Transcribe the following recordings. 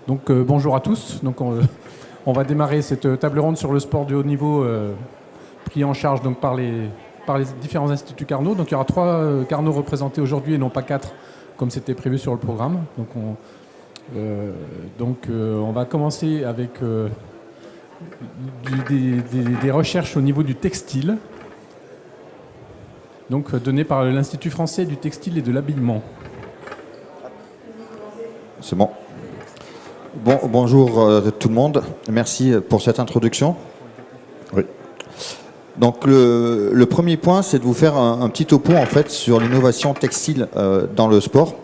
Donc bonjour à tous. Donc on va démarrer cette table ronde sur le sport de haut niveau pris en charge donc, par les différents instituts Carnot. Donc il y aura 3 Carnot représentés aujourd'hui et non pas 4 comme c'était prévu sur le programme. Donc on va commencer avec des recherches au niveau du textile, donc données par l'Institut français du textile et de l'habillement. C'est bon. Bonjour tout le monde. Merci pour cette introduction. Oui. Donc le premier point, c'est de vous faire un petit topo en fait sur l'innovation textile dans le sport.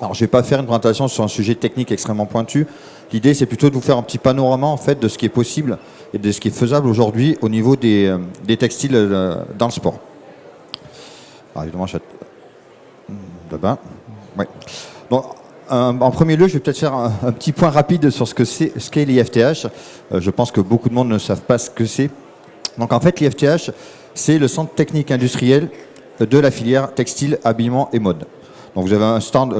Alors je ne vais pas faire une présentation sur un sujet technique extrêmement pointu. L'idée, c'est plutôt de vous faire un petit panorama en fait de ce qui est possible et de ce qui est faisable aujourd'hui au niveau des textiles dans le sport. Alors évidemment, là-bas. Oui. Donc, en premier lieu, je vais peut-être faire un petit point rapide sur ce qu'est l'IFTH. Je pense que beaucoup de monde ne savent pas ce que c'est. Donc en fait, l'IFTH, c'est le centre technique industriel de la filière textile, habillement et mode. Donc vous avez un stand,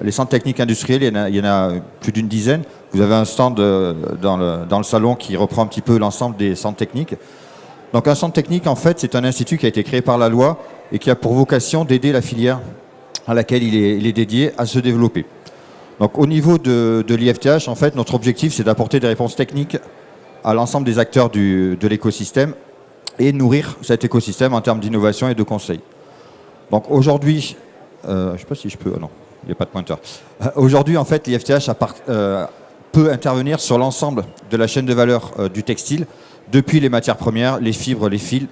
les centres techniques industriels, il y en a plus d'une dizaine. Vous avez un stand dans le salon qui reprend un petit peu l'ensemble des centres techniques. Donc un centre technique, en fait, c'est un institut qui a été créé par la loi et qui a pour vocation d'aider la filière à laquelle il est dédié à se développer. Donc au niveau de l'IFTH, en fait, notre objectif, c'est d'apporter des réponses techniques à l'ensemble des acteurs de l'écosystème et nourrir cet écosystème en termes d'innovation et de conseil. Donc aujourd'hui, je ne sais pas si je peux... non, il n'y a pas de pointeur. Aujourd'hui, en fait, l'IFTH peut intervenir sur l'ensemble de la chaîne de valeur du textile, depuis les matières premières, les fibres, les fils,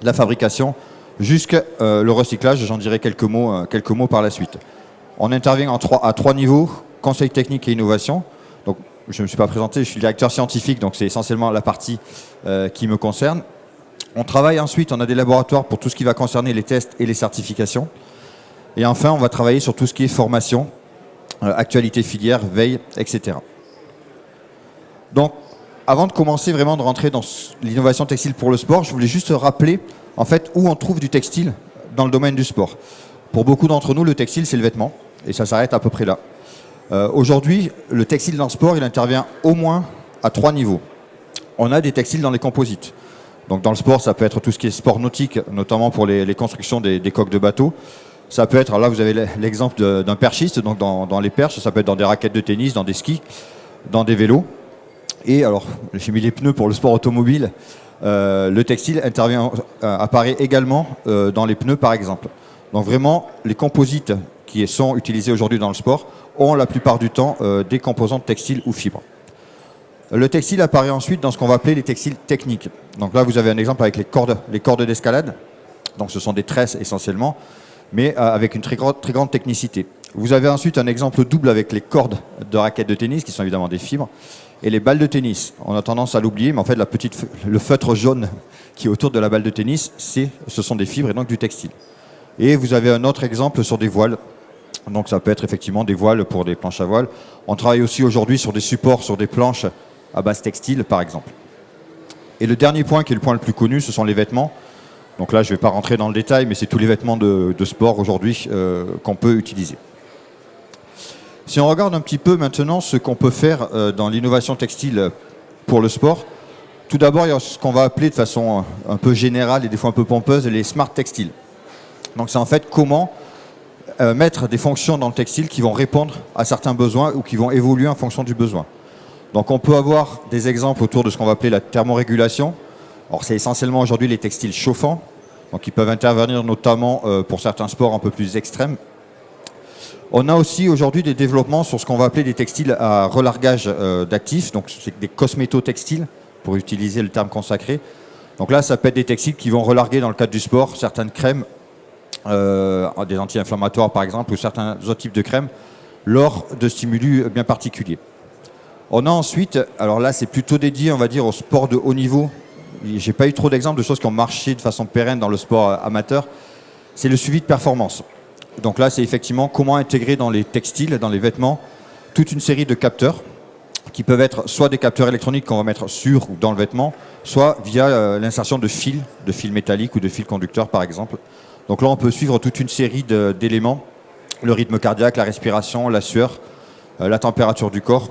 la fabrication, jusqu'à le recyclage. J'en dirai quelques mots par la suite. On intervient à 3 niveaux, conseil technique et innovation. Donc, je ne me suis pas présenté, je suis directeur scientifique, donc c'est essentiellement la partie qui me concerne. On travaille ensuite, on a des laboratoires pour tout ce qui va concerner les tests et les certifications. Et enfin, on va travailler sur tout ce qui est formation, actualité filière, veille, etc. Donc, avant de commencer vraiment de rentrer dans l'innovation textile pour le sport, je voulais juste rappeler en fait où on trouve du textile dans le domaine du sport. Pour beaucoup d'entre nous, le textile, c'est le vêtement, et ça s'arrête à peu près là. Aujourd'hui, le textile dans le sport, il intervient au moins à 3 niveaux. On a des textiles dans les composites. Donc dans le sport, ça peut être tout ce qui est sport nautique, notamment pour les constructions des coques de bateaux. Ça peut être, alors là vous avez l'exemple d'un perchiste, donc dans les perches, ça peut être dans des raquettes de tennis, dans des skis, dans des vélos. Et alors, j'ai mis les pneus pour le sport automobile. Le textile apparaît également dans les pneus, par exemple. Donc vraiment, les composites qui sont utilisés aujourd'hui dans le sport ont la plupart du temps des composantes textiles ou fibres. Le textile apparaît ensuite dans ce qu'on va appeler les textiles techniques. Donc là, vous avez un exemple avec les cordes d'escalade. Donc ce sont des tresses essentiellement, mais avec une très grande technicité. Vous avez ensuite un exemple double avec les cordes de raquettes de tennis, qui sont évidemment des fibres, et les balles de tennis. On a tendance à l'oublier, mais en fait, le feutre jaune qui est autour de la balle de tennis, ce sont des fibres et donc du textile. Et vous avez un autre exemple sur des voiles. Donc ça peut être effectivement des voiles pour des planches à voile. On travaille aussi aujourd'hui sur des supports, sur des planches à base textile, par exemple. Et le dernier point, qui est le point le plus connu, ce sont les vêtements. Donc là, je ne vais pas rentrer dans le détail, mais c'est tous les vêtements de sport aujourd'hui qu'on peut utiliser. Si on regarde un petit peu maintenant ce qu'on peut faire dans l'innovation textile pour le sport, tout d'abord, il y a ce qu'on va appeler de façon un peu générale et des fois un peu pompeuse, les smart textiles. Donc c'est en fait comment mettre des fonctions dans le textile qui vont répondre à certains besoins ou qui vont évoluer en fonction du besoin. Donc on peut avoir des exemples autour de ce qu'on va appeler la thermorégulation. Alors c'est essentiellement aujourd'hui les textiles chauffants, donc ils peuvent intervenir notamment pour certains sports un peu plus extrêmes. On a aussi aujourd'hui des développements sur ce qu'on va appeler des textiles à relargage d'actifs, donc c'est des cosméto-textiles, pour utiliser le terme consacré. Donc là, ça peut être des textiles qui vont relarguer dans le cadre du sport, certaines crèmes, des anti-inflammatoires par exemple, ou certains autres types de crèmes, lors de stimuli bien particuliers. On a ensuite, alors là c'est plutôt dédié on va dire au sport de haut niveau, j'ai pas eu trop d'exemples de choses qui ont marché de façon pérenne dans le sport amateur, c'est le suivi de performance. Donc là c'est effectivement comment intégrer dans les textiles, dans les vêtements, toute une série de capteurs qui peuvent être soit des capteurs électroniques qu'on va mettre sur ou dans le vêtement, soit via l'insertion de fils métalliques ou de fils conducteurs par exemple. Donc là, on peut suivre toute une série d'éléments, le rythme cardiaque, la respiration, la sueur, la température du corps,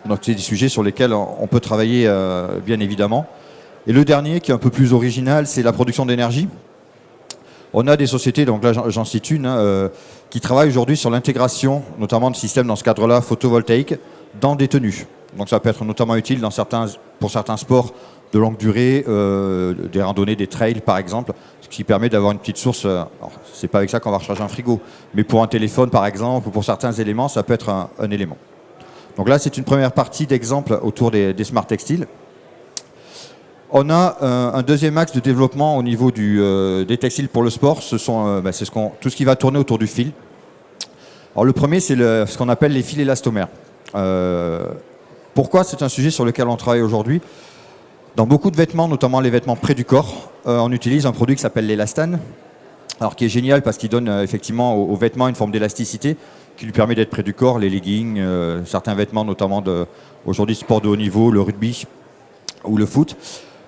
Donc c'est des sujets sur lesquels on peut travailler bien évidemment. Et le dernier, qui est un peu plus original, c'est la production d'énergie. On a des sociétés, donc là j'en cite une, qui travaillent aujourd'hui sur l'intégration, notamment de systèmes dans ce cadre-là photovoltaïques, dans des tenues. Donc ça peut être notamment utile pour certains sports de longue durée, des randonnées, des trails par exemple, ce qui permet d'avoir une petite source. Alors, c'est pas avec ça qu'on va recharger un frigo, mais pour un téléphone par exemple, ou pour certains éléments, ça peut être un élément. Donc là, c'est une première partie d'exemple autour des smart textiles. On a un deuxième axe de développement au niveau des textiles pour le sport. C'est tout ce qui va tourner autour du fil. Alors le premier, c'est ce qu'on appelle les fils élastomères. Pourquoi c'est un sujet sur lequel on travaille aujourd'hui? Dans beaucoup de vêtements, notamment les vêtements près du corps, on utilise un produit qui s'appelle l'élastane, alors qui est génial parce qu'il donne effectivement aux vêtements une forme d'élasticité qui lui permet d'être près du corps, les leggings, certains vêtements notamment aujourd'hui sport de haut niveau, le rugby ou le foot.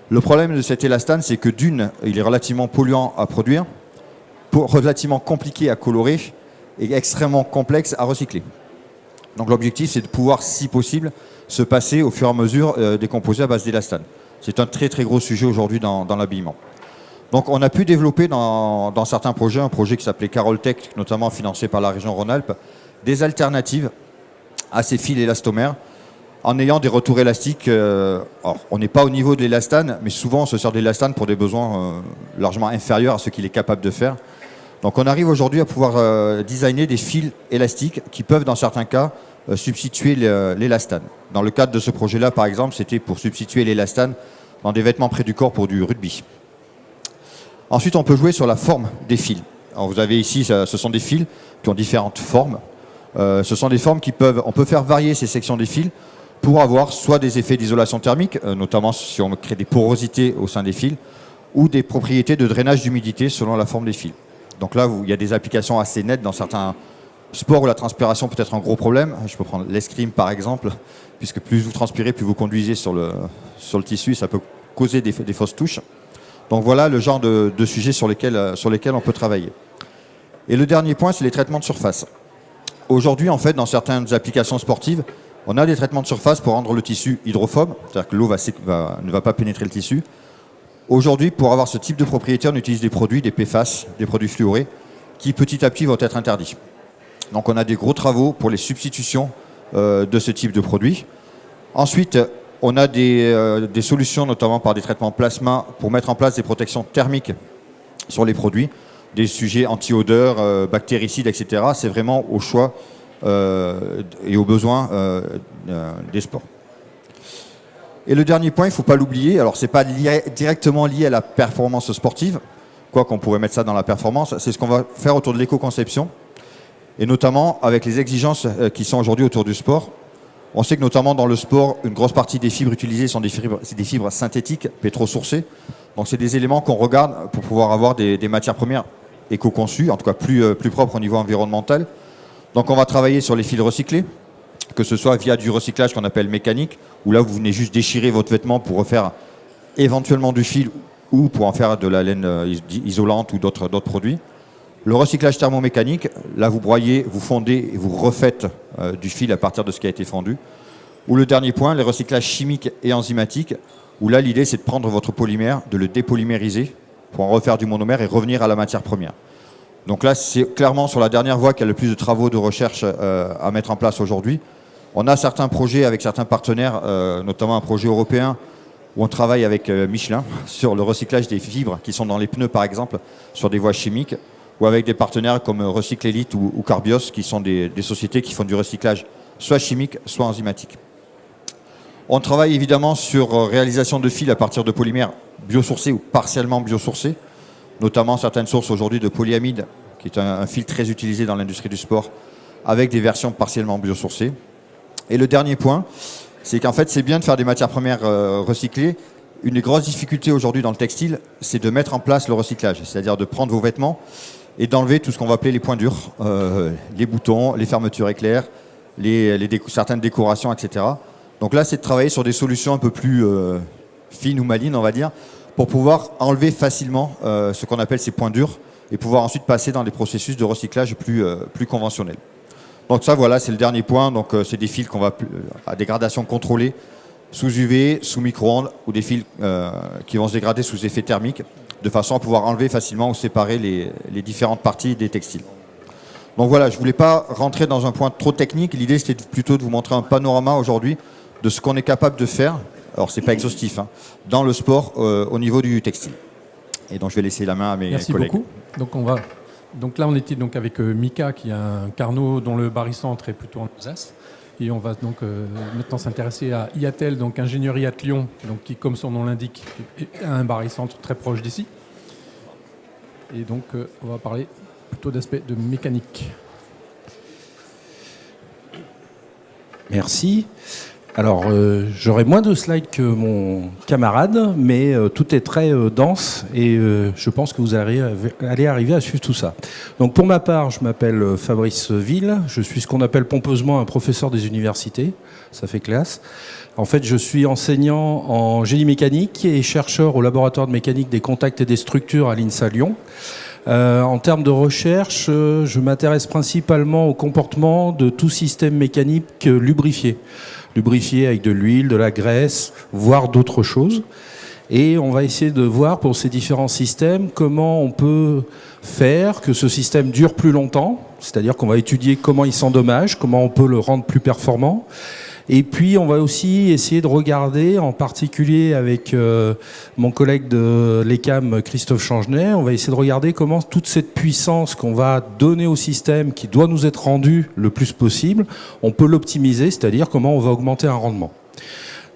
Le problème de cet élastane, c'est que d'une, il est relativement polluant à produire, relativement compliqué à colorer et extrêmement complexe à recycler. Donc l'objectif, c'est de pouvoir, si possible, se passer au fur et à mesure des composés à base d'élastane. C'est un très très gros sujet aujourd'hui dans l'habillement. Donc on a pu développer dans certains projets, un projet qui s'appelait Caroltech, notamment financé par la région Rhône-Alpes, des alternatives à ces fils élastomères, en ayant des retours élastiques. Alors, on n'est pas au niveau de l'élastane, mais souvent on se sert de l'élastane pour des besoins largement inférieurs à ce qu'il est capable de faire. Donc on arrive aujourd'hui à pouvoir designer des fils élastiques qui peuvent dans certains cas substituer l'élastane. Dans le cadre de ce projet-là, par exemple, c'était pour substituer l'élastane dans des vêtements près du corps pour du rugby. Ensuite, on peut jouer sur la forme des fils. Alors, vous avez ici, ce sont des fils qui ont différentes formes. Ce sont des formes on peut faire varier ces sections des fils pour avoir soit des effets d'isolation thermique, notamment si on crée des porosités au sein des fils, ou des propriétés de drainage d'humidité selon la forme des fils. Donc là, il y a des applications assez nettes dans certains sports où la transpiration peut être un gros problème. Je peux prendre l'escrime par exemple, puisque plus vous transpirez, plus vous conduisez sur le tissu, ça peut causer des fausses touches. Donc voilà le genre de sujets sur lesquels on peut travailler. Et le dernier point, c'est les traitements de surface. Aujourd'hui, en fait, dans certaines applications sportives, on a des traitements de surface pour rendre le tissu hydrophobe, c'est-à-dire que l'eau ne va pas pénétrer le tissu. Aujourd'hui, pour avoir ce type de propriété, on utilise des produits, des PFAS, des produits fluorés, qui petit à petit vont être interdits. Donc on a des gros travaux pour les substitutions de ce type de produits. Ensuite, on a des solutions, notamment par des traitements plasma, pour mettre en place des protections thermiques sur les produits, des sujets anti-odeur, bactéricides, etc. C'est vraiment au choix et aux besoins des sports. Et le dernier point, il ne faut pas l'oublier, alors ce n'est pas directement lié à la performance sportive, quoi qu'on pourrait mettre ça dans la performance, c'est ce qu'on va faire autour de l'éco-conception, et notamment avec les exigences qui sont aujourd'hui autour du sport. On sait que notamment dans le sport, une grosse partie des fibres utilisées sont des fibres synthétiques, pétro-sourcées. Donc c'est des éléments qu'on regarde pour pouvoir avoir des matières premières éco-conçues, en tout cas plus propres au niveau environnemental. Donc on va travailler sur les fils recyclés, que ce soit via du recyclage qu'on appelle mécanique, où là vous venez juste déchirer votre vêtement pour refaire éventuellement du fil ou pour en faire de la laine isolante ou d'autres produits. Le recyclage thermomécanique, là vous broyez, vous fondez et vous refaites du fil à partir de ce qui a été fondu. Ou le dernier point, les recyclages chimiques et enzymatiques, où là l'idée c'est de prendre votre polymère, de le dépolymériser pour en refaire du monomère et revenir à la matière première. Donc là c'est clairement sur la dernière voie qu'il y a le plus de travaux de recherche à mettre en place aujourd'hui. On a certains projets avec certains partenaires, notamment un projet européen où on travaille avec Michelin sur le recyclage des fibres qui sont dans les pneus par exemple, sur des voies chimiques, ou avec des partenaires comme Recycle Elite ou Carbios, qui sont des sociétés qui font du recyclage soit chimique, soit enzymatique. On travaille évidemment sur réalisation de fils à partir de polymères biosourcés ou partiellement biosourcés, notamment certaines sources aujourd'hui de polyamide, qui est un fil très utilisé dans l'industrie du sport, avec des versions partiellement biosourcées. Et le dernier point, c'est qu'en fait c'est bien de faire des matières premières recyclées. Une des grosses difficultés aujourd'hui dans le textile, c'est de mettre en place le recyclage, c'est-à-dire de prendre vos vêtements et d'enlever tout ce qu'on va appeler les points durs, les boutons, les fermetures éclairs, certaines décorations, etc. Donc là, c'est de travailler sur des solutions un peu plus fines ou malines, on va dire, pour pouvoir enlever facilement ce qu'on appelle ces points durs et pouvoir ensuite passer dans des processus de recyclage plus conventionnels. Donc ça, voilà, c'est le dernier point. Donc c'est des fils qu'on va à dégradation contrôlée, sous UV, sous micro-ondes, ou des fils qui vont se dégrader sous effet thermique, de façon à pouvoir enlever facilement ou séparer les différentes parties des textiles. Donc voilà, je ne voulais pas rentrer dans un point trop technique. L'idée, c'était plutôt de vous montrer un panorama aujourd'hui de ce qu'on est capable de faire. Alors, ce n'est pas exhaustif, hein, dans le sport au niveau du textile. Et donc, je vais laisser la main à mes collègues. Merci beaucoup. Donc là, on était donc avec Mika, qui a un Carnot dont le barycentre est plutôt en Alsace. Et on va donc maintenant s'intéresser à IATEL, donc Ingénierie à Lyon, donc qui, comme son nom l'indique, a un barycentre très proche d'ici. Et donc, on va parler plutôt d'aspect de mécanique. Merci. Alors, j'aurai moins de slides que mon camarade, mais tout est très dense et je pense que vous allez arriver à suivre tout ça. Donc, pour ma part, je m'appelle Fabrice Ville. Je suis ce qu'on appelle pompeusement un professeur des universités. Ça fait classe. En fait, je suis enseignant en génie mécanique et chercheur au laboratoire de mécanique des contacts et des structures à l'INSA Lyon. En termes de recherche, je m'intéresse principalement au comportement de tout système mécanique lubrifié. Lubrifié avec de l'huile, de la graisse, voire d'autres choses. Et on va essayer de voir pour ces différents systèmes comment on peut faire que ce système dure plus longtemps. C'est-à-dire qu'on va étudier comment il s'endommage, comment on peut le rendre plus performant. Et puis, on va aussi essayer de regarder, en particulier avec mon collègue de l'ECAM, Christophe Changenay, on va essayer de regarder comment toute cette puissance qu'on va donner au système, qui doit nous être rendue le plus possible, on peut l'optimiser, c'est-à-dire comment on va augmenter un rendement.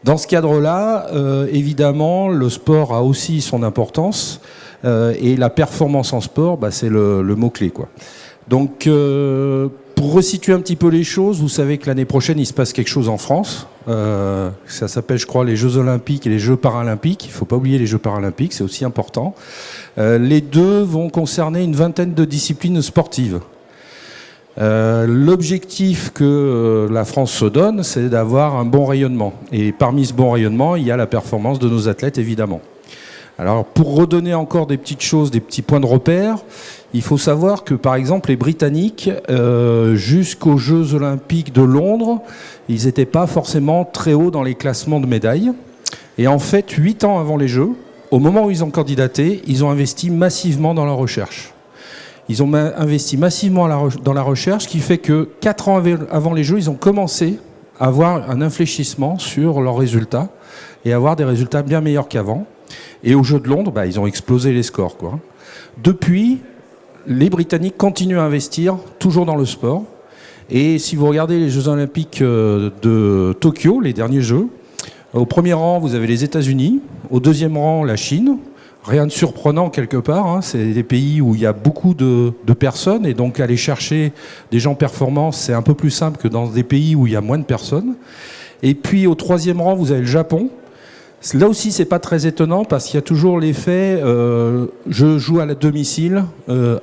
Dans ce cadre-là, évidemment, le sport a aussi son importance, et la performance en sport, c'est le mot-clé, quoi. Donc, pour resituer un petit peu les choses, vous savez que l'année prochaine, il se passe quelque chose en France. Ça s'appelle, je crois, les Jeux Olympiques et les Jeux Paralympiques. Il ne faut pas oublier les Jeux Paralympiques, c'est aussi important. Les deux vont concerner une vingtaine de disciplines sportives. L'objectif que la France se donne, c'est d'avoir un bon rayonnement. Et parmi ce bon rayonnement, il y a la performance de nos athlètes, évidemment. Alors, pour redonner encore des petites choses, des petits points de repère, il faut savoir que, par exemple, les Britanniques, jusqu'aux Jeux Olympiques de Londres, ils n'étaient pas forcément très hauts dans les classements de médailles. Et en fait, 8 ans avant les Jeux, au moment où ils ont candidaté, ils ont investi massivement dans la recherche. Ils ont investi massivement dans la recherche, ce qui fait que 4 ans avant les Jeux, ils ont commencé à avoir un infléchissement sur leurs résultats et à avoir des résultats bien meilleurs qu'avant. Et aux Jeux de Londres, ils ont explosé les scores, quoi. Depuis, les Britanniques continuent à investir, toujours dans le sport. Et si vous regardez les Jeux Olympiques de Tokyo, les derniers Jeux, au premier rang, vous avez les États-Unis. Au deuxième rang, la Chine. Rien de surprenant quelque part, hein. C'est des pays où il y a beaucoup de personnes. Et donc, aller chercher des gens performants, c'est un peu plus simple que dans des pays où il y a moins de personnes. Et puis, au troisième rang, vous avez le Japon. Là aussi, c'est pas très étonnant parce qu'il y a toujours l'effet je joue à la domicile.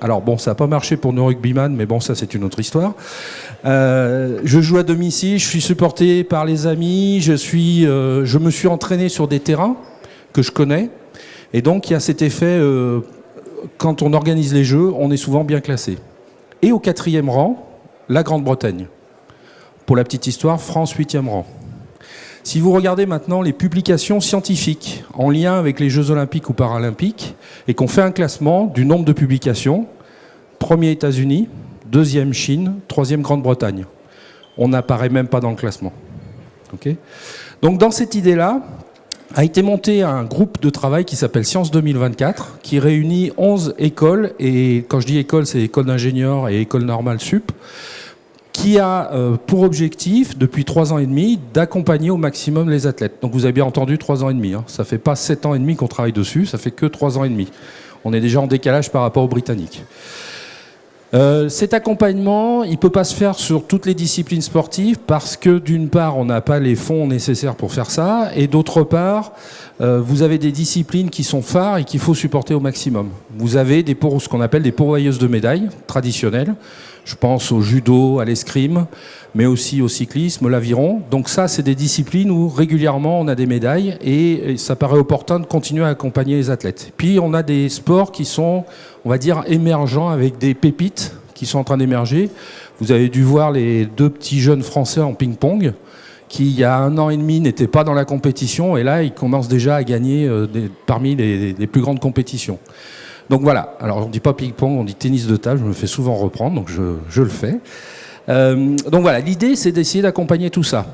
Alors bon, ça n'a pas marché pour nos rugbyman, mais bon, ça c'est une autre histoire. Je joue à domicile, je suis supporté par les amis, je me suis entraîné sur des terrains que je connais. Et donc, il y a cet effet, quand on organise les jeux, on est souvent bien classé. Et au quatrième rang, la Grande-Bretagne. Pour la petite histoire, France 8e rang. Si vous regardez maintenant les publications scientifiques en lien avec les Jeux Olympiques ou Paralympiques et qu'on fait un classement du nombre de publications, premier États-Unis, deuxième Chine, troisième Grande-Bretagne. On n'apparaît même pas dans le classement. Okay. Donc dans cette idée-là, a été monté un groupe de travail qui s'appelle Science 2024, qui réunit 11 écoles, et quand je dis école, c'est école d'ingénieurs et école normale sup, qui a pour objectif, depuis 3 ans et demi, d'accompagner au maximum les athlètes. Donc vous avez bien entendu 3 ans et demi. Hein. Ça ne fait pas 7 ans et demi qu'on travaille dessus, ça fait que 3 ans et demi. On est déjà en décalage par rapport aux Britanniques. Cet accompagnement, il ne peut pas se faire sur toutes les disciplines sportives parce que d'une part, on n'a pas les fonds nécessaires pour faire ça, et d'autre part, vous avez des disciplines qui sont phares et qu'il faut supporter au maximum. Vous avez ce qu'on appelle des pourvoyeuses de médailles traditionnelles. Je pense au judo, à l'escrime, mais aussi au cyclisme, à l'aviron. Donc ça, c'est des disciplines où régulièrement on a des médailles et ça paraît opportun de continuer à accompagner les athlètes. Puis on a des sports qui sont, on va dire, émergents avec des pépites qui sont en train d'émerger. Vous avez dû voir les 2 petits jeunes Français en ping-pong qui, il y a 1 an et demi, n'étaient pas dans la compétition, et là, ils commencent déjà à gagner parmi les plus grandes compétitions. Donc voilà, alors on ne dit pas ping-pong, on dit tennis de table, je me fais souvent reprendre, donc je le fais. Donc voilà, l'idée, c'est d'essayer d'accompagner tout ça.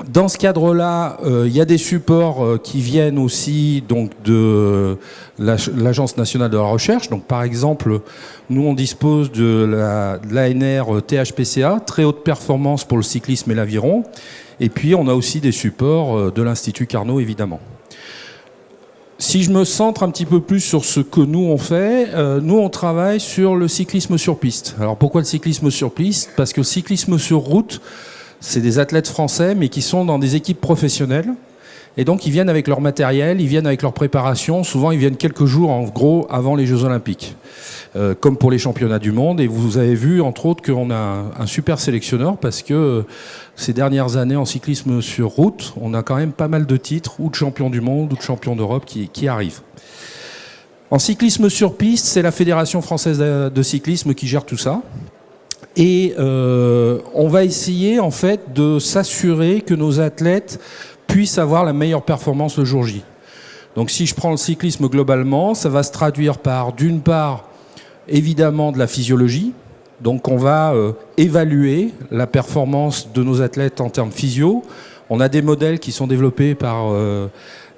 Dans ce cadre-là, il y a des supports qui viennent aussi donc, de l'Agence nationale de la recherche. Donc, par exemple, nous, on dispose de l'ANR THPCA, très haute performance pour le cyclisme et l'aviron. Et puis, on a aussi des supports de l'Institut Carnot, évidemment. Si je me centre un petit peu plus sur ce que nous, on fait, nous, on travaille sur le cyclisme sur piste. Alors, pourquoi le cyclisme sur piste? Parce que le cyclisme sur route, c'est des athlètes français, mais qui sont dans des équipes professionnelles. Et donc, ils viennent avec leur matériel, ils viennent avec leur préparation. Souvent, ils viennent quelques jours, en gros, avant les Jeux Olympiques, comme pour les championnats du monde. Et vous avez vu, entre autres, qu'on a un super sélectionneur, parce que ces dernières années, en cyclisme sur route, on a quand même pas mal de titres, ou de champions du monde, ou de champions d'Europe, qui arrivent. En cyclisme sur piste, c'est la Fédération française de cyclisme qui gère tout ça. Et on va essayer en fait de s'assurer que nos athlètes puissent avoir la meilleure performance le jour J. Donc si je prends le cyclisme globalement, ça va se traduire par d'une part évidemment de la physiologie. Donc on va évaluer la performance de nos athlètes en termes physio. On a des modèles qui sont développés par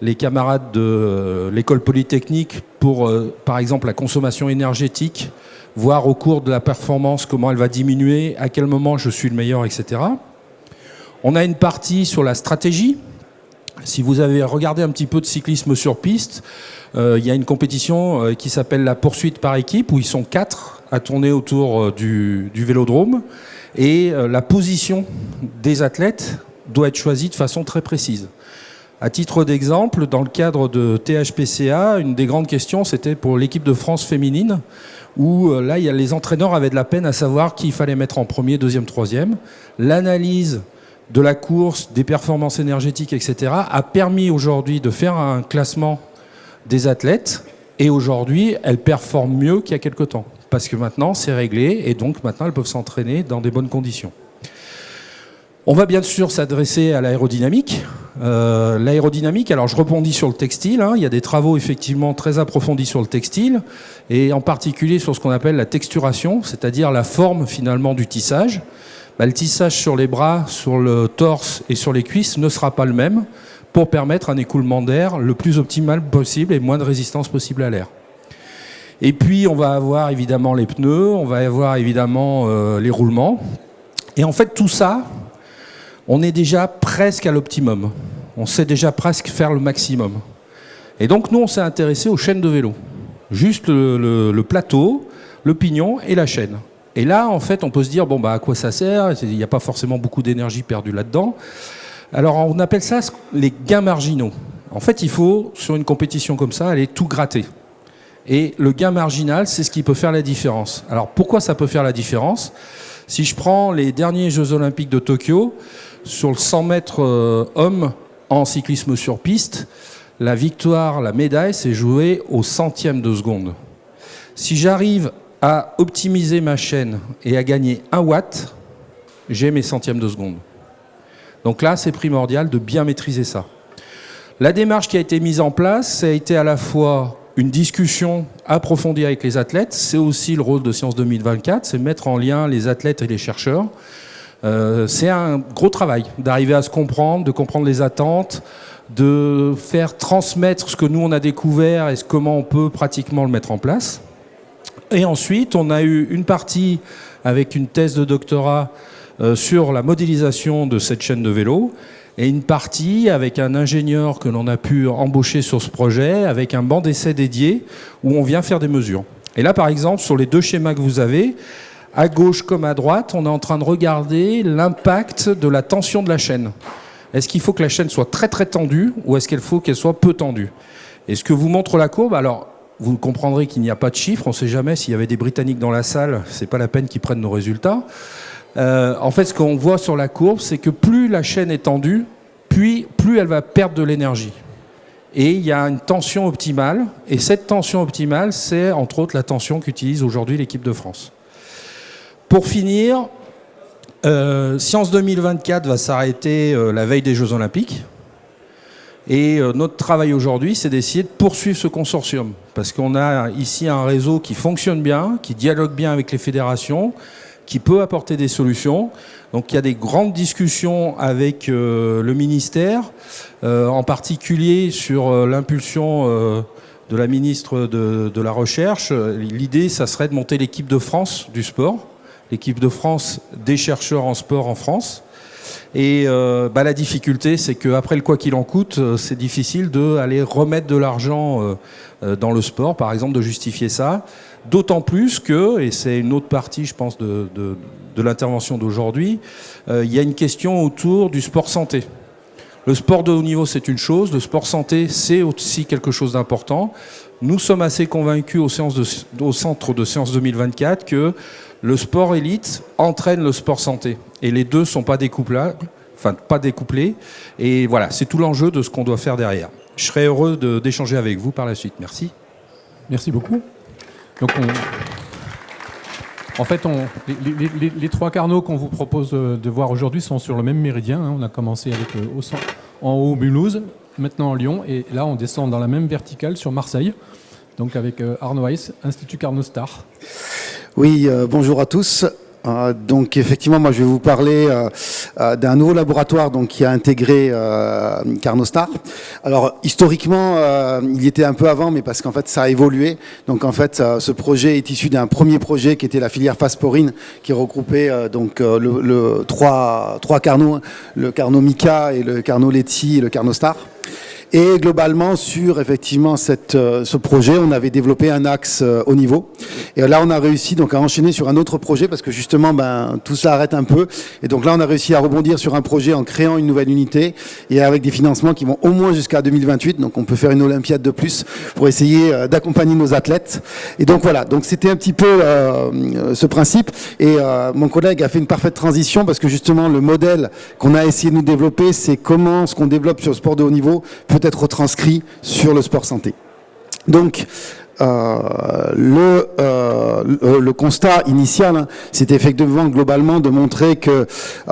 les camarades de l'école polytechnique pour par exemple la consommation énergétique, voir au cours de la performance comment elle va diminuer, à quel moment je suis le meilleur, etc. On a une partie sur la stratégie. Si vous avez regardé un petit peu de cyclisme sur piste, il y a une compétition qui s'appelle la poursuite par équipe, où ils sont 4 à tourner autour du vélodrome. Et la position des athlètes doit être choisie de façon très précise. À titre d'exemple, dans le cadre de THPCA, une des grandes questions, c'était pour l'équipe de France féminine, où là, les entraîneurs avaient de la peine à savoir qui il fallait mettre en premier, deuxième, troisième. L'analyse de la course, des performances énergétiques, etc., a permis aujourd'hui de faire un classement des athlètes. Et aujourd'hui, elles performent mieux qu'il y a quelque temps. Parce que maintenant, c'est réglé, et donc maintenant, elles peuvent s'entraîner dans des bonnes conditions. On va bien sûr s'adresser à l'aérodynamique. L'aérodynamique, alors je rebondis sur le textile, hein. Il y a des travaux effectivement très approfondis sur le textile, et en particulier sur ce qu'on appelle la texturation, c'est-à-dire la forme finalement du tissage. Le tissage sur les bras, sur le torse et sur les cuisses ne sera pas le même pour permettre un écoulement d'air le plus optimal possible et moins de résistance possible à l'air. Et puis on va avoir évidemment les pneus, on va avoir évidemment les roulements. Et en fait tout ça, on est déjà presque à l'optimum. On sait déjà presque faire le maximum. Et donc nous, on s'est intéressé aux chaînes de vélo. Juste le plateau, le pignon et la chaîne. Et là, en fait, on peut se dire, bon, à quoi ça sert? Il n'y a pas forcément beaucoup d'énergie perdue là-dedans. Alors, on appelle ça les gains marginaux. En fait, il faut, sur une compétition comme ça, aller tout gratter. Et le gain marginal, c'est ce qui peut faire la différence. Alors, pourquoi ça peut faire la différence? Si je prends les derniers Jeux Olympiques de Tokyo, sur le 100 mètres hommes en cyclisme sur piste, la victoire, la médaille, s'est jouée au centième de seconde. Si j'arrive à optimiser ma chaîne et à gagner 1 watt, j'ai mes centièmes de seconde. Donc là, c'est primordial de bien maîtriser ça. La démarche qui a été mise en place, ça a été à la fois une discussion approfondie avec les athlètes. C'est aussi le rôle de Science 2024, c'est mettre en lien les athlètes et les chercheurs. C'est un gros travail d'arriver à se comprendre, de comprendre les attentes, de faire transmettre ce que nous on a découvert et comment on peut pratiquement le mettre en place. Et ensuite, on a eu une partie avec une thèse de doctorat sur la modélisation de cette chaîne de vélo, et une partie avec un ingénieur que l'on a pu embaucher sur ce projet, avec un banc d'essai dédié où on vient faire des mesures. Et là, par exemple, sur les 2 schémas que vous avez, à gauche comme à droite, on est en train de regarder l'impact de la tension de la chaîne. Est-ce qu'il faut que la chaîne soit très très tendue ou est-ce qu'il faut qu'elle soit peu tendue? Et ce que vous montre la courbe, alors vous comprendrez qu'il n'y a pas de chiffres, on ne sait jamais s'il y avait des Britanniques dans la salle, c'est pas la peine qu'ils prennent nos résultats. En fait, ce qu'on voit sur la courbe, c'est que plus la chaîne est tendue, plus elle va perdre de l'énergie. Et il y a une tension optimale, et cette tension optimale, c'est entre autres la tension qu'utilise aujourd'hui l'équipe de France. Pour finir, Science 2024 va s'arrêter la veille des Jeux Olympiques. Et notre travail aujourd'hui, c'est d'essayer de poursuivre ce consortium. Parce qu'on a ici un réseau qui fonctionne bien, qui dialogue bien avec les fédérations, qui peut apporter des solutions. Donc il y a des grandes discussions avec le ministère, en particulier sur l'impulsion de la ministre de la Recherche. L'idée, ça serait de monter l'équipe de France du sport, l'équipe de France des chercheurs en sport en France. Et la difficulté, c'est qu'après le quoi qu'il en coûte, c'est difficile d'aller remettre de l'argent dans le sport, par exemple, de justifier ça. D'autant plus que, et c'est une autre partie, je pense, de l'intervention d'aujourd'hui, il y a une question autour du sport santé. Le sport de haut niveau, c'est une chose. Le sport santé, c'est aussi quelque chose d'important. Nous sommes assez convaincus au centre de Science 2024 que le sport élite entraîne le sport santé. Et les deux ne sont pas découplables, enfin pas découplés. Et voilà, c'est tout l'enjeu de ce qu'on doit faire derrière. Je serai heureux d'échanger avec vous par la suite. Merci. Merci beaucoup. Donc les trois Carnot qu'on vous propose de voir aujourd'hui sont sur le même méridien. On a commencé avec en haut Mulhouse, maintenant Lyon, et là on descend dans la même verticale sur Marseille, donc avec Arnaud Heiss, Institut Carnot Star. Oui, bonjour à tous. Donc effectivement, moi je vais vous parler d'un nouveau laboratoire donc qui a intégré Carnot Star. Alors historiquement, il y était un peu avant, mais parce qu'en fait ça a évolué. Donc en fait, ce projet est issu d'un premier projet qui était la filière Fasporine, qui regroupait trois Carnot, le Carnot Mica et le Carnot Letty et le Carnot Star. Et globalement, sur effectivement ce projet, on avait développé un axe haut niveau. Et là, on a réussi donc à enchaîner sur un autre projet parce que justement, tout ça arrête un peu. Et donc là, on a réussi à rebondir sur un projet en créant une nouvelle unité et avec des financements qui vont au moins jusqu'à 2028. Donc, on peut faire une Olympiade de plus pour essayer d'accompagner nos athlètes. Et donc voilà. Donc c'était un petit peu ce principe. Et mon collègue a fait une parfaite transition parce que justement, le modèle qu'on a essayé de nous développer, c'est comment ce qu'on développe sur le sport de haut niveau peut être retranscrit sur le sport santé. Donc, le constat initial, c'était effectivement globalement de montrer que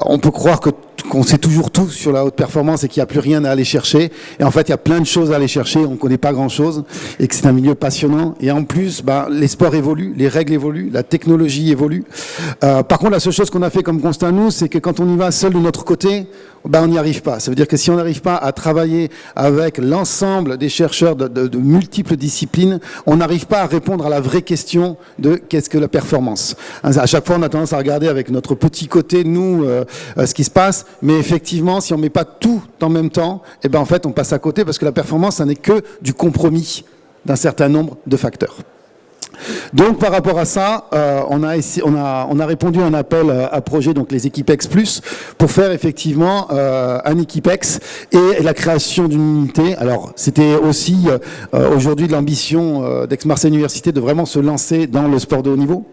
on peut croire qu'on sait toujours tout sur la haute performance et qu'il n'y a plus rien à aller chercher. Et en fait, il y a plein de choses à aller chercher. On ne connaît pas grand-chose et que c'est un milieu passionnant. Et en plus, les sports évoluent, les règles évoluent, la technologie évolue. Par contre, la seule chose qu'on a fait comme constat, nous, c'est que quand on y va seul de notre côté, on n'y arrive pas. Ça veut dire que si on n'arrive pas à travailler avec l'ensemble des chercheurs de multiples disciplines, on n'arrive pas à répondre à la vraie question de qu'est-ce que la performance. À chaque fois, on a tendance à regarder avec notre petit côté, nous, ce qui se passe. Mais effectivement, si on ne met pas tout en même temps, en fait, on passe à côté parce que la performance, ça n'est que du compromis d'un certain nombre de facteurs. Donc par rapport à ça, on a répondu à un appel à projet, donc les Equipex Plus, pour faire effectivement un Equipex et la création d'une unité. Alors c'était aussi aujourd'hui l'ambition d'Aix-Marseille Université de vraiment se lancer dans le sport de haut niveau.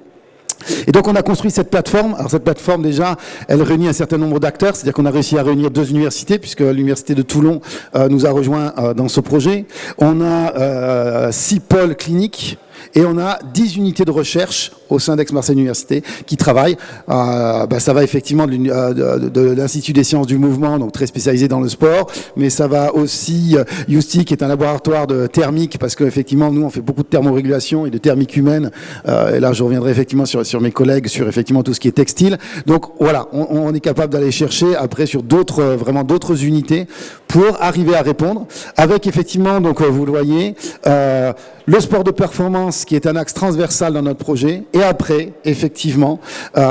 Et donc on a construit cette plateforme. Alors cette plateforme déjà, elle réunit un certain nombre d'acteurs, c'est-à-dire qu'on a réussi à réunir 2 universités, puisque l'université de Toulon nous a rejoints dans ce projet. On a 6 pôles cliniques. Et on a 10 unités de recherche au sein d'Aix-Marseille Université qui travaillent. Ça va effectivement de l'Institut des sciences du mouvement, donc très spécialisé dans le sport, mais ça va aussi USTI, qui est un laboratoire de thermique, parce qu'effectivement, nous, on fait beaucoup de thermorégulation et de thermique humaine. Et là, je reviendrai effectivement sur mes collègues, sur effectivement tout ce qui est textile. Donc voilà, on est capable d'aller chercher après sur vraiment d'autres unités pour arriver à répondre avec effectivement, donc vous le voyez, le sport de performance qui est un axe transversal dans notre projet, et après, effectivement,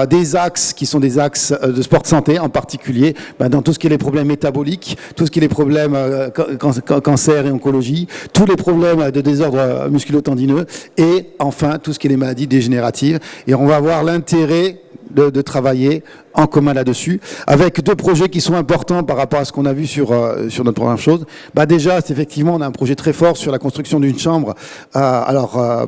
des axes qui sont des axes de sport de santé, en particulier dans tout ce qui est les problèmes métaboliques, tout ce qui est les problèmes cancer et oncologie, tous les problèmes de désordre musculo-tendineux, et enfin, tout ce qui est les maladies dégénératives. Et on va voir l'intérêt de travailler en commun là-dessus, avec 2 projets qui sont importants par rapport à ce qu'on a vu sur notre première chose. Déjà, c'est effectivement, on a un projet très fort sur la construction d'une chambre,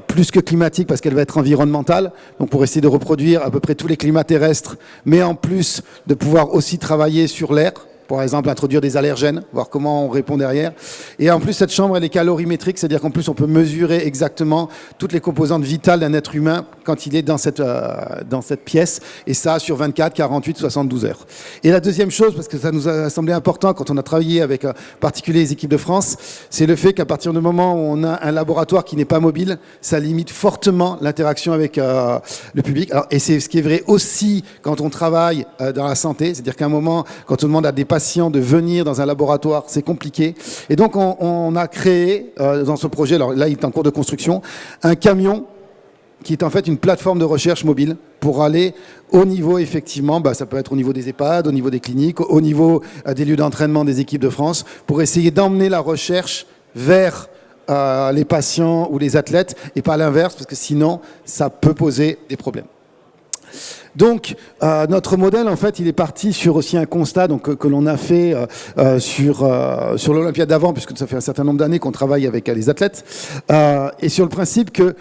plus que climatique, parce qu'elle va être environnementale, donc pour essayer de reproduire à peu près tous les climats terrestres, mais en plus de pouvoir aussi travailler sur l'air, par exemple introduire des allergènes, voir comment on répond derrière. Et en plus, cette chambre, elle est calorimétrique, c'est-à-dire qu'en plus, on peut mesurer exactement toutes les composantes vitales d'un être humain quand il est dans cette pièce, et ça sur 24, 48, 72 heures. Et la deuxième chose, parce que ça nous a semblé important quand on a travaillé avec en particulier les équipes de France, c'est le fait qu'à partir du moment où on a un laboratoire qui n'est pas mobile, ça limite fortement l'interaction avec le public. Alors, et c'est ce qui est vrai aussi quand on travaille dans la santé, c'est-à-dire qu'à un moment, quand on demande à des patients de venir dans un laboratoire, c'est compliqué. Et donc, on a créé dans ce projet, alors là, il est en cours de construction, un camion qui est en fait une plateforme de recherche mobile pour aller au niveau, effectivement, ça peut être au niveau des EHPAD, au niveau des cliniques, au niveau des lieux d'entraînement des équipes de France, pour essayer d'emmener la recherche vers les patients ou les athlètes, et pas l'inverse, parce que sinon, ça peut poser des problèmes. Donc, notre modèle, en fait, il est parti sur aussi un constat que l'on a fait sur l'Olympiade d'avant, puisque ça fait un certain nombre d'années qu'on travaille avec les athlètes, et sur le principe que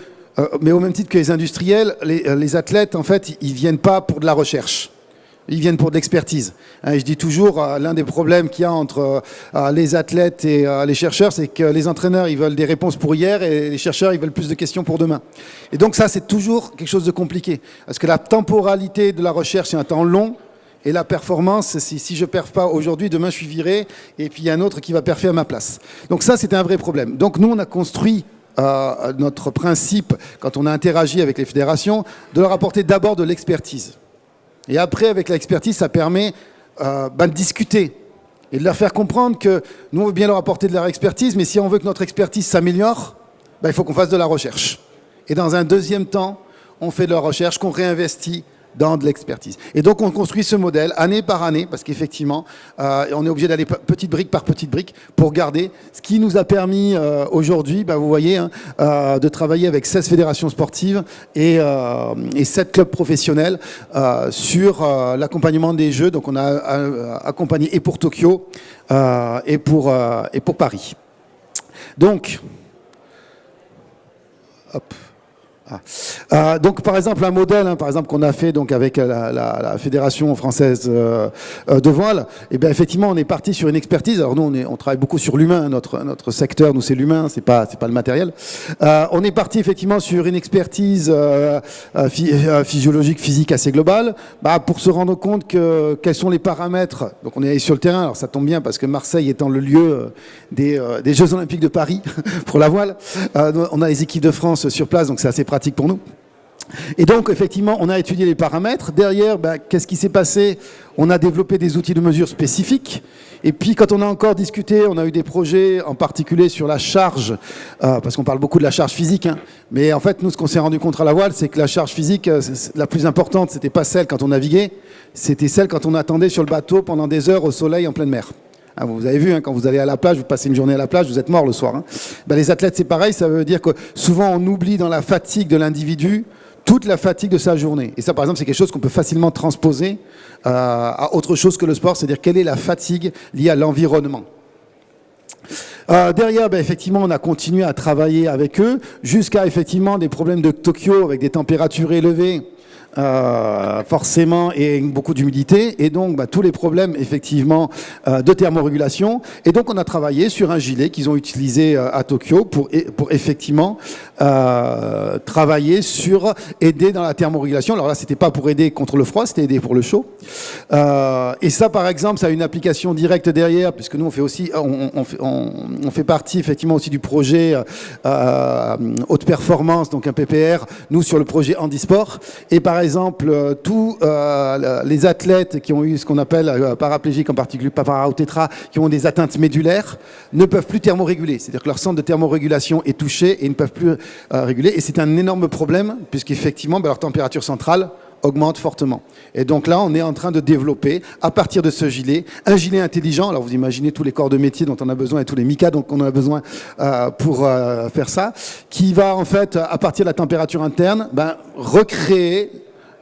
mais au même titre que les industriels, les athlètes, en fait, ils viennent pas pour de la recherche. Ils viennent pour de l'expertise. Je dis toujours, l'un des problèmes qu'il y a entre les athlètes et les chercheurs, c'est que les entraîneurs, ils veulent des réponses pour hier et les chercheurs, ils veulent plus de questions pour demain. Et donc ça, c'est toujours quelque chose de compliqué. Parce que la temporalité de la recherche, c'est un temps long. Et la performance, si je ne perds pas aujourd'hui, demain je suis viré, et puis il y a un autre qui va perfer à ma place. Donc ça, c'était un vrai problème. Donc nous, on a construit notre principe, quand on a interagi avec les fédérations, de leur apporter d'abord de l'expertise. Et après, avec l'expertise, ça permet de discuter et de leur faire comprendre que nous, on veut bien leur apporter de leur expertise, mais si on veut que notre expertise s'améliore, il faut qu'on fasse de la recherche. Et dans un deuxième temps, on fait de la recherche qu'on réinvestit dans de l'expertise. Et donc, on construit ce modèle année par année, parce qu'effectivement, on est obligé d'aller petite brique par petite brique pour garder ce qui nous a permis aujourd'hui, vous voyez, de travailler avec 16 fédérations sportives et 7 clubs professionnels sur l'accompagnement des Jeux. Donc, on a accompagné et pour Tokyo et pour Paris. Donc, hop. Donc par exemple un modèle par exemple qu'on a fait donc avec la fédération française de voile, et bien effectivement on est parti sur une expertise. Alors nous on travaille beaucoup sur l'humain, notre secteur nous c'est l'humain, c'est pas le matériel. On est parti effectivement sur une expertise physiologique, physique assez globale, pour se rendre compte que quels sont les paramètres. Donc on est allé sur le terrain, alors ça tombe bien parce que Marseille étant le lieu des Jeux Olympiques de Paris pour la voile, on a les équipes de France sur place, donc c'est assez pratique pour nous. Et donc, effectivement, on a étudié les paramètres. Derrière, qu'est-ce qui s'est passé? On a développé des outils de mesure spécifiques. Et puis, quand on a encore discuté, on a eu des projets, en particulier sur la charge, parce qu'on parle beaucoup de la charge physique. Mais en fait, nous, ce qu'on s'est rendu compte à la voile, c'est que la charge physique, la plus importante, c'était pas celle quand on naviguait, c'était celle quand on attendait sur le bateau pendant des heures au soleil en pleine mer. Vous avez vu, quand vous allez à la plage, vous passez une journée à la plage, vous êtes mort le soir. Les athlètes, c'est pareil, ça veut dire que souvent on oublie dans la fatigue de l'individu toute la fatigue de sa journée. Et ça, par exemple, c'est quelque chose qu'on peut facilement transposer à autre chose que le sport, c'est-à-dire quelle est la fatigue liée à l'environnement. Derrière, effectivement, on a continué à travailler avec eux jusqu'à effectivement des problèmes de Tokyo avec des températures élevées. Forcément, et beaucoup d'humidité, et donc tous les problèmes effectivement de thermorégulation. Et donc on a travaillé sur un gilet qu'ils ont utilisé à Tokyo pour effectivement travailler sur aider dans la thermorégulation. Alors là, c'était pas pour aider contre le froid, c'était aider pour le chaud. Et ça, par exemple, ça a une application directe derrière, puisque nous on fait aussi, on fait partie effectivement aussi du projet haute performance, donc un PPR. Nous sur le projet handisport. Et par exemple, tous les athlètes qui ont eu ce qu'on appelle paraplégiques, en particulier para ou tétra, qui ont des atteintes médulaires, ne peuvent plus thermoréguler. C'est-à-dire que leur centre de thermorégulation est touché et ils ne peuvent plus réguler. Et c'est un énorme problème, puisqu'effectivement, leur température centrale augmente fortement. Et donc là, on est en train de développer, à partir de ce gilet, un gilet intelligent. Alors vous imaginez tous les corps de métier dont on a besoin et tous les micas dont on a besoin pour faire ça, qui va en fait, à partir de la température interne, recréer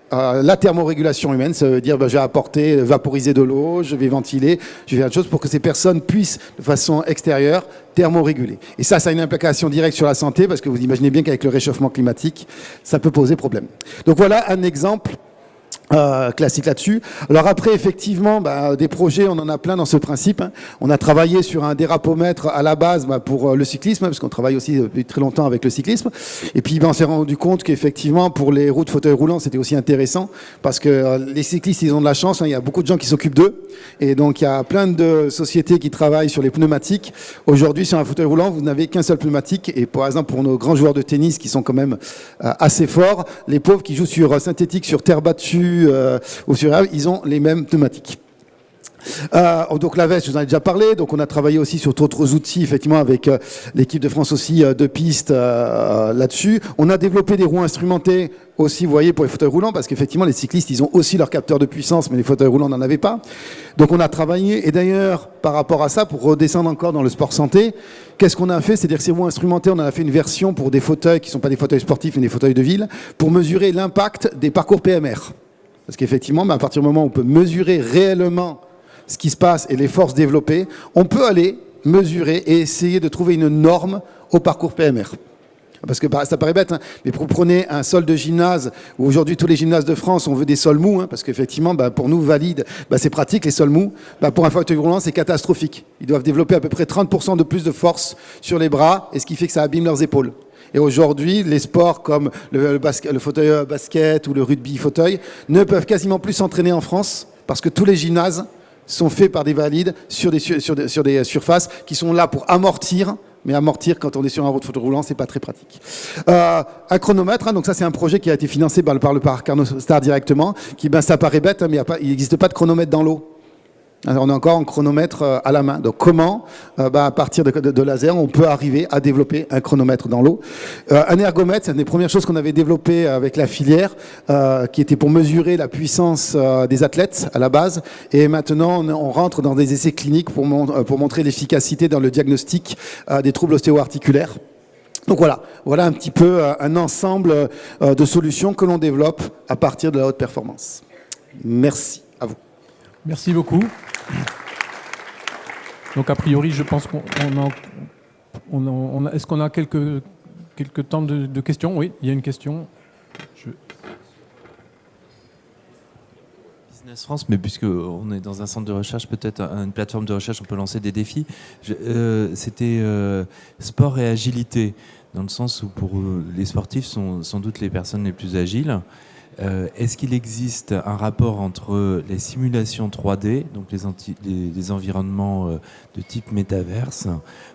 la thermorégulation humaine. Ça veut dire je vais apporter, vaporiser de l'eau, je vais ventiler, je vais faire une chose pour que ces personnes puissent, de façon extérieure, thermoréguler. Et ça a une implication directe sur la santé, parce que vous imaginez bien qu'avec le réchauffement climatique, ça peut poser problème. Donc voilà un exemple classique là-dessus. Alors après, effectivement, des projets, on en a plein dans ce principe. Hein. On a travaillé sur un dérapomètre à la base pour le cyclisme, parce qu'on travaille aussi depuis très longtemps avec le cyclisme. Et puis, on s'est rendu compte qu'effectivement, pour les routes fauteuil roulant, c'était aussi intéressant, parce que les cyclistes, ils ont de la chance. Hein. Il y a beaucoup de gens qui s'occupent d'eux. Et donc, il y a plein de sociétés qui travaillent sur les pneumatiques. Aujourd'hui, sur un fauteuil roulant, vous n'avez qu'un seul pneumatique. Et par exemple, pour nos grands joueurs de tennis qui sont quand même assez forts, les pauvres qui jouent sur synthétique, sur terre battue, ou sur ils ont les mêmes pneumatiques. Donc la veste, je vous en ai déjà parlé. Donc on a travaillé aussi sur d'autres outils, effectivement, avec l'équipe de France aussi de piste là-dessus. On a développé des roues instrumentées aussi, vous voyez, pour les fauteuils roulants, parce qu'effectivement les cyclistes, ils ont aussi leur capteur de puissance, mais les fauteuils roulants n'en avaient pas. Donc on a travaillé. Et d'ailleurs, par rapport à ça, pour redescendre encore dans le sport santé, qu'est-ce qu'on a fait? C'est-à-dire que ces roues instrumentées, on a fait une version pour des fauteuils qui ne sont pas des fauteuils sportifs, mais des fauteuils de ville, pour mesurer l'impact des parcours PMR. Parce qu'effectivement, à partir du moment où on peut mesurer réellement ce qui se passe et les forces développées, on peut aller mesurer et essayer de trouver une norme au parcours PMR. Parce que ça paraît bête, hein, mais prenez un sol de gymnase, où aujourd'hui tous les gymnases de France, on veut des sols mous, hein, parce qu'effectivement, pour nous, valide, c'est pratique, les sols mous. Pour un fauteuil roulant, c'est catastrophique. Ils doivent développer à peu près 30% de plus de force sur les bras, et ce qui fait que ça abîme leurs épaules. Et aujourd'hui, les sports comme le fauteuil basket ou le rugby fauteuil ne peuvent quasiment plus s'entraîner en France parce que tous les gymnases sont faits par des valides sur des surfaces qui sont là pour amortir. Mais amortir, quand on est sur un fauteuil roulant, c'est pas très pratique. Un chronomètre, hein, donc ça c'est un projet qui a été financé par le parc Arnaud Star directement, qui ça paraît bête, hein, mais il n'existe pas de chronomètre dans l'eau. Alors on est encore en chronomètre à la main. Donc comment, à partir de laser, on peut arriver à développer un chronomètre dans l'eau. Un ergomètre, c'est une des premières choses qu'on avait développées avec la filière, qui était pour mesurer la puissance des athlètes à la base. Et maintenant, on rentre dans des essais cliniques pour montrer l'efficacité dans le diagnostic des troubles ostéo-articulaires. Donc voilà un petit peu un ensemble de solutions que l'on développe à partir de la haute performance. Merci à vous. Merci beaucoup. Donc a priori, je pense qu'on a est-ce qu'on a quelques temps de questions? Oui, il y a une question. Business France, mais puisqu'on est dans un centre de recherche, peut-être une plateforme de recherche, on peut lancer des défis. C'était sport et agilité, dans le sens où pour les sportifs sont sans doute les personnes les plus agiles. Est-ce qu'il existe un rapport entre les simulations 3D, donc les environnements de type métaverse,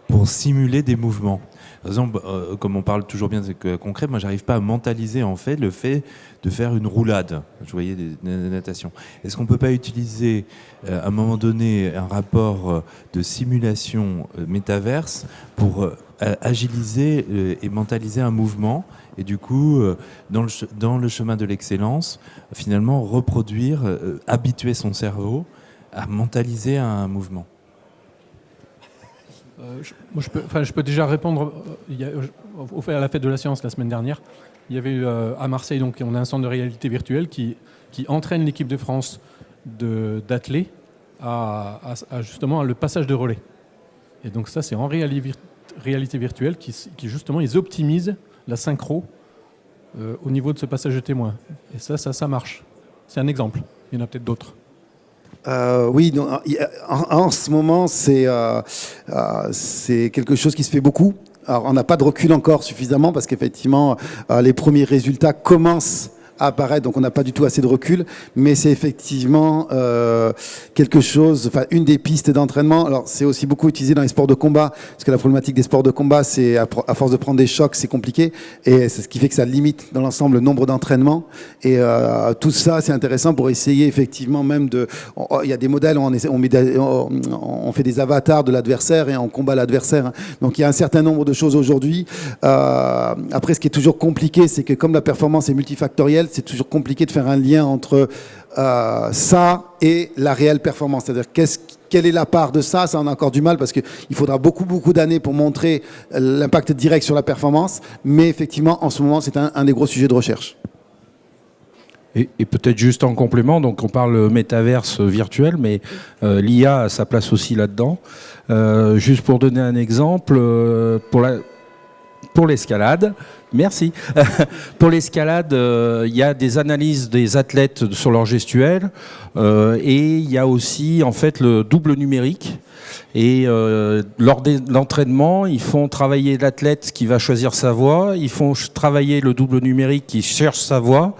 pour simuler des mouvements? Par exemple, comme on parle toujours bien de concret, moi j'arrive pas à mentaliser en fait le fait de faire une roulade. Je voyais des natations. Est-ce qu'on peut pas utiliser à un moment donné un rapport de simulation métaverse pour agiliser et mentaliser un mouvement? Et du coup, dans le chemin de l'excellence, finalement, reproduire, habituer son cerveau à mentaliser un mouvement. Je peux déjà répondre. À la fête de la science la semaine dernière, il y avait eu à Marseille, donc on a un centre de réalité virtuelle qui entraîne l'équipe de France d'athlètes à justement le passage de relais. Et donc ça, c'est en réalité virtuelle qui justement, ils optimisent la synchro au niveau de ce passage de témoin. Et ça marche. C'est un exemple. Il y en a peut-être d'autres. Oui, donc, en ce moment, c'est quelque chose qui se fait beaucoup. Alors, on n'a pas de recul encore suffisamment parce qu'effectivement, les premiers résultats commencent à apparaître, donc on n'a pas du tout assez de recul, mais c'est effectivement quelque chose, enfin une des pistes d'entraînement. Alors c'est aussi beaucoup utilisé dans les sports de combat, parce que la problématique des sports de combat, c'est à force de prendre des chocs, c'est compliqué, et c'est ce qui fait que ça limite dans l'ensemble le nombre d'entraînements. Et tout ça, c'est intéressant pour essayer effectivement même il y a des modèles où on fait des avatars de l'adversaire et on combat l'adversaire. Donc il y a un certain nombre de choses aujourd'hui. Après, ce qui est toujours compliqué, c'est que comme la performance est multifactorielle, c'est toujours compliqué de faire un lien entre ça et la réelle performance. C'est-à-dire quelle est la part de ça? Ça, on a encore du mal parce qu'il faudra beaucoup d'années pour montrer l'impact direct sur la performance. Mais effectivement, en ce moment, c'est un des gros sujets de recherche. Et peut-être juste en complément, donc on parle métaverse virtuel, mais l'IA a sa place aussi là-dedans. Juste pour donner un exemple, pour l'escalade. Merci. Pour l'escalade, il y a des analyses des athlètes sur leur gestuelle et il y a aussi en fait le double numérique. Et lors de l'entraînement, ils font travailler l'athlète qui va choisir sa voie, ils font travailler le double numérique qui cherche sa voie.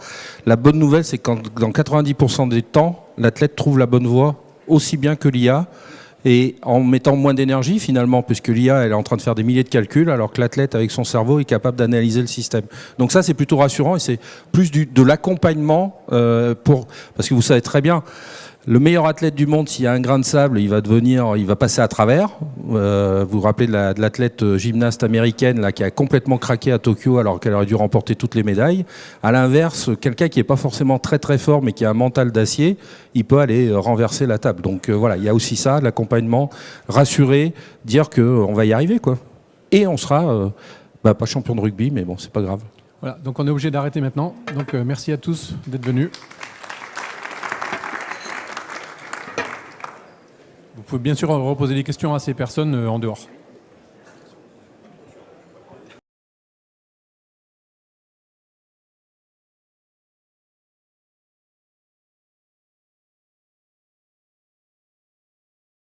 La bonne nouvelle, c'est que dans 90% des temps, l'athlète trouve la bonne voie aussi bien que l'IA. Et en mettant moins d'énergie finalement, puisque l'IA elle est en train de faire des milliers de calculs, alors que l'athlète avec son cerveau est capable d'analyser le système. Donc ça c'est plutôt rassurant et c'est plus de l'accompagnement parce que vous savez très bien, le meilleur athlète du monde, s'il y a un grain de sable, il va passer à travers. Vous vous rappelez de l'athlète gymnaste américaine là, qui a complètement craqué à Tokyo alors qu'elle aurait dû remporter toutes les médailles. À l'inverse, quelqu'un qui n'est pas forcément très très fort mais qui a un mental d'acier, il peut aller renverser la table. Donc voilà, il y a aussi ça, l'accompagnement, rassurer, dire qu'on va y arriver, quoi. Et on sera pas champion de rugby, mais bon, c'est pas grave. Voilà, donc on est obligé d'arrêter maintenant. Donc merci à tous d'être venus. Vous pouvez bien sûr reposer des questions à ces personnes en dehors.